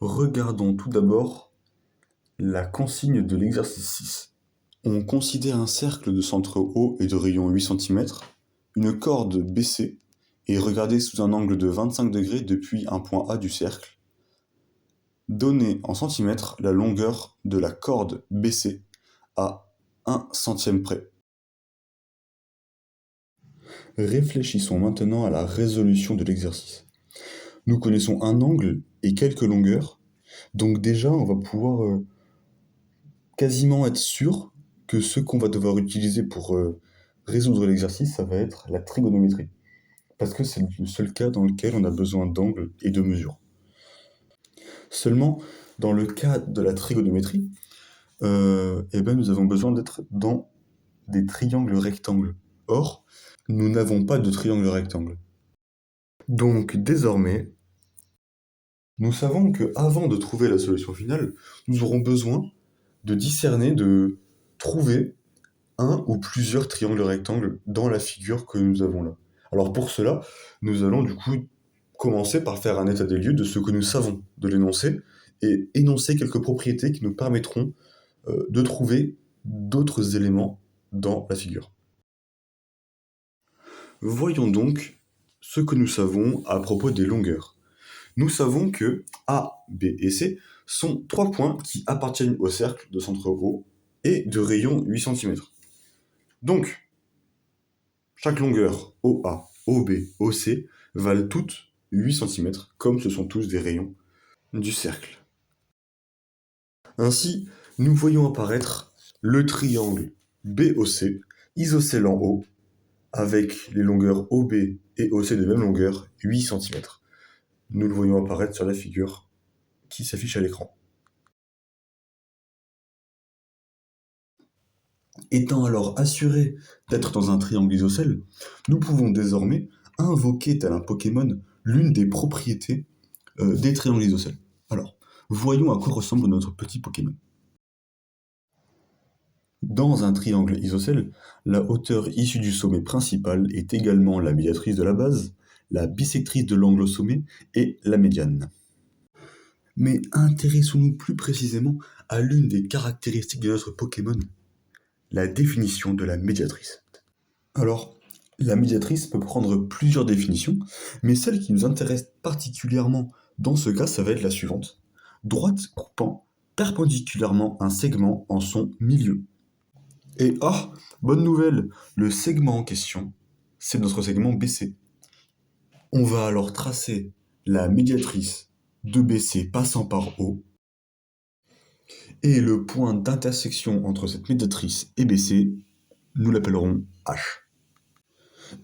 Regardons tout d'abord la consigne de l'exercice 6. On considère un cercle de centre O et de rayon 8 cm, une corde BC, et regardée sous un angle de 25 degrés depuis un point A du cercle. Donnez en centimètres la longueur de la corde BC à 1 centième près. Réfléchissons maintenant à la résolution de l'exercice. Nous connaissons un angle et quelques longueurs, donc déjà on va pouvoir quasiment être sûr que ce qu'on va devoir utiliser pour résoudre l'exercice, ça va être la trigonométrie. Parce que c'est le seul cas dans lequel on a besoin d'angles et de mesures. Seulement, dans le cas de la trigonométrie, nous avons besoin d'être dans des triangles rectangles. Or, nous n'avons pas de triangle rectangle. Donc, désormais, nous savons que avant de trouver la solution finale, nous aurons besoin de discerner, de trouver un ou plusieurs triangles rectangles dans la figure que nous avons là. Alors pour cela, nous allons du coup commencer par faire un état des lieux de ce que nous savons de l'énoncé et énoncer quelques propriétés qui nous permettront de trouver d'autres éléments dans la figure. Voyons donc ce que nous savons à propos des longueurs. Nous savons que A, B et C sont trois points qui appartiennent au cercle de centre O et de rayon 8 cm. Donc, chaque longueur OA, OB, OC valent toutes 8 cm, comme ce sont tous des rayons du cercle. Ainsi, nous voyons apparaître le triangle BOC, isocèle en haut, avec les longueurs OB et OC de même longueur, 8 cm. Nous le voyons apparaître sur la figure qui s'affiche à l'écran. Étant alors assurés d'être dans un triangle isocèle, nous pouvons désormais invoquer, tel un Pokémon, l'une des propriétés des triangles isocèles. Alors, voyons à quoi ressemble notre petit Pokémon. Dans un triangle isocèle, la hauteur issue du sommet principal est également la médiatrice de la base, la bisectrice de l'angle au sommet et la médiane. Mais intéressons-nous plus précisément à l'une des caractéristiques de notre Pokémon, la définition de la médiatrice. Alors, la médiatrice peut prendre plusieurs définitions, mais celle qui nous intéresse particulièrement dans ce cas, ça va être la suivante. Droite coupant perpendiculairement un segment en son milieu. Et bonne nouvelle, le segment en question, c'est notre segment BC. On va alors tracer la médiatrice de BC passant par O, et le point d'intersection entre cette médiatrice et BC, nous l'appellerons H.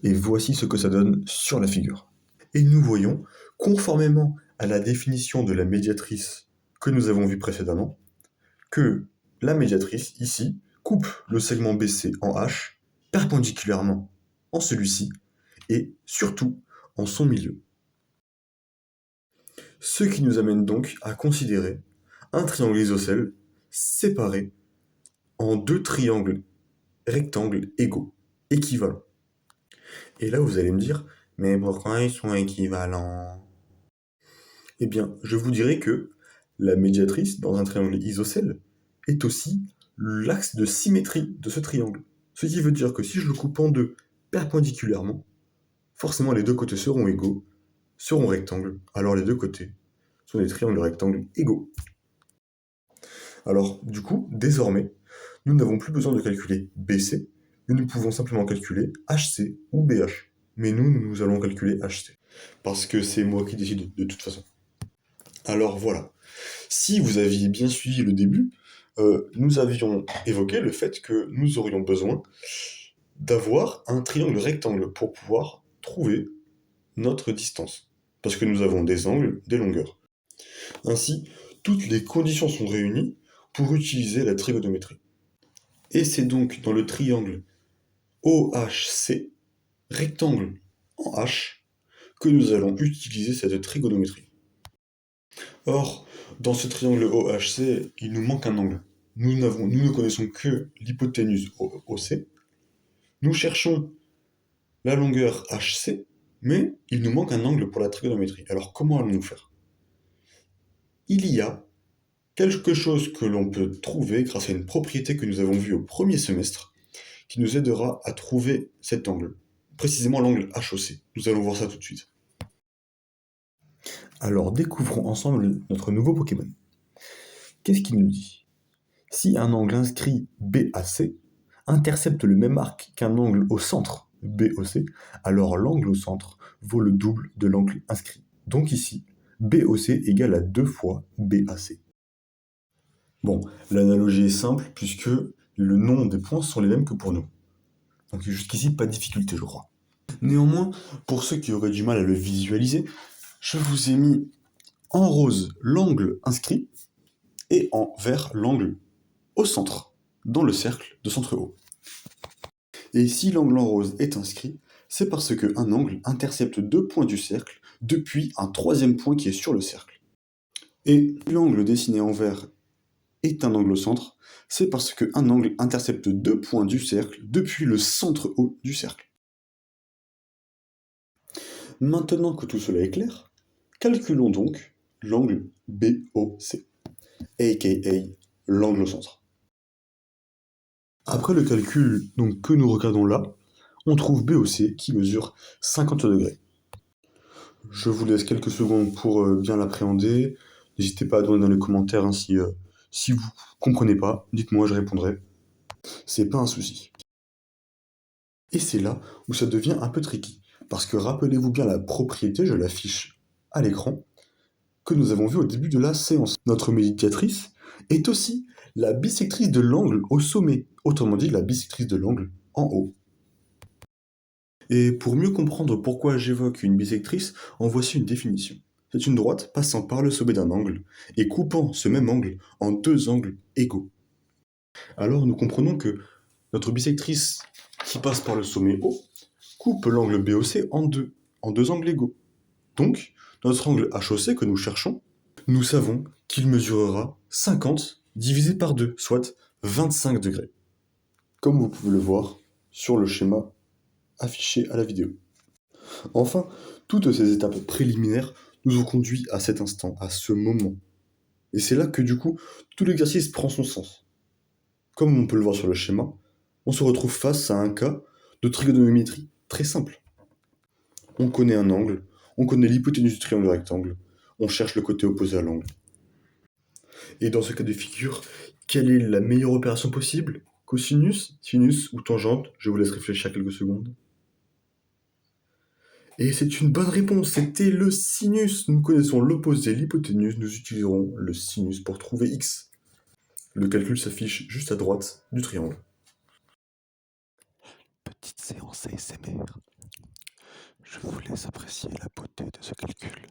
Et voici ce que ça donne sur la figure. Et nous voyons, conformément à la définition de la médiatrice que nous avons vue précédemment, que la médiatrice, ici, coupe le segment BC en H, perpendiculairement en celui-ci, et surtout en son milieu. Ce qui nous amène donc à considérer un triangle isocèle séparé en deux triangles rectangles égaux, équivalents. Et là, vous allez me dire, mais pourquoi ils sont équivalents? Eh bien, je vous dirai que la médiatrice dans un triangle isocèle est aussi l'axe de symétrie de ce triangle. Ce qui veut dire que si je le coupe en deux perpendiculairement, forcément les deux côtés seront égaux, seront rectangles, alors les deux côtés sont des triangles rectangles égaux. Alors, du coup, désormais, nous n'avons plus besoin de calculer BC, mais nous pouvons simplement calculer HC ou BH. Mais nous allons calculer HC, parce que c'est moi qui décide de toute façon. Alors voilà, si vous aviez bien suivi le début, nous avions évoqué le fait que nous aurions besoin d'avoir un triangle rectangle pour pouvoir trouver notre distance, parce que nous avons des angles, des longueurs. Ainsi, toutes les conditions sont réunies pour utiliser la trigonométrie. Et c'est donc dans le triangle OHC, rectangle en H, que nous allons utiliser cette trigonométrie. Or, dans ce triangle OHC, il nous manque un angle. Nous ne connaissons que l'hypoténuse OC. Nous cherchons la longueur HC, mais il nous manque un angle pour la trigonométrie. Alors comment allons-nous faire? il y a quelque chose que l'on peut trouver grâce à une propriété que nous avons vue au premier semestre, qui nous aidera à trouver cet angle, précisément l'angle HOC. Nous allons voir ça tout de suite. Alors découvrons ensemble notre nouveau Pokémon. Qu'est-ce qu'il nous dit? Si un angle inscrit BAC intercepte le même arc qu'un angle au centre BOC, alors l'angle au centre vaut le double de l'angle inscrit. Donc ici, BOC égale à 2 fois BAC. Bon, l'analogie est simple puisque le nom des points sont les mêmes que pour nous. Donc jusqu'ici, pas de difficulté, je crois. Néanmoins, pour ceux qui auraient du mal à le visualiser, je vous ai mis en rose l'angle inscrit et en vert l'angle au centre, dans le cercle de centre haut. Et si l'angle en rose est inscrit, c'est parce qu'un angle intercepte 2 points du cercle depuis un troisième point qui est sur le cercle. Et l'angle dessiné en vert est un angle au centre, c'est parce qu'un angle intercepte 2 points du cercle depuis le centre haut du cercle. Maintenant que tout cela est clair, calculons donc l'angle BOC, aka l'angle au centre. Après le calcul donc, que nous regardons là, on trouve BOC qui mesure 50 degrés. Je vous laisse quelques secondes pour bien l'appréhender. N'hésitez pas à donner dans les commentaires hein, si vous comprenez pas, dites-moi, je répondrai. C'est pas un souci. Et c'est là où ça devient un peu tricky. Parce que rappelez-vous bien la propriété, je l'affiche à l'écran, que nous avons vue au début de la séance. Notre médiatrice est aussi la bisectrice de l'angle au sommet, autrement dit la bisectrice de l'angle en haut. Et pour mieux comprendre pourquoi j'évoque une bisectrice, en voici une définition. C'est une droite passant par le sommet d'un angle et coupant ce même angle en 2 angles égaux. Alors nous comprenons que notre bisectrice qui passe par le sommet haut coupe l'angle BOC en deux angles égaux. Donc, notre angle HOC que nous cherchons, nous savons qu'il mesurera 50 divisé par 2, soit 25 degrés. Comme vous pouvez le voir sur le schéma affiché à la vidéo. Enfin, toutes ces étapes préliminaires nous ont conduit à cet instant, à ce moment. Et c'est là que du coup, tout l'exercice prend son sens. Comme on peut le voir sur le schéma, on se retrouve face à un cas de trigonométrie très simple. On connaît un angle, on connaît l'hypoténuse du triangle rectangle, on cherche le côté opposé à l'angle. Et dans ce cas de figure, quelle est la meilleure opération possible? Cosinus, sinus ou tangente? Je vous laisse réfléchir quelques secondes. Et c'est une bonne réponse, c'était le sinus. Nous connaissons l'opposé, l'hypoténuse, nous utiliserons le sinus pour trouver x. Le calcul s'affiche juste à droite du triangle. Petite séance ASMR. Je vous laisse apprécier la beauté de ce calcul.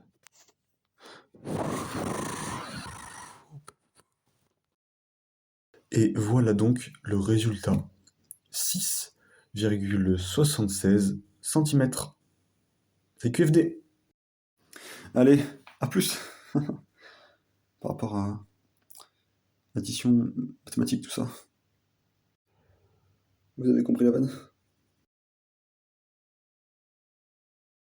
Et voilà donc le résultat. 6,76 cm. C'est QFD. Allez, à plus. Par rapport à addition mathématique, tout ça. Vous avez compris la vanne?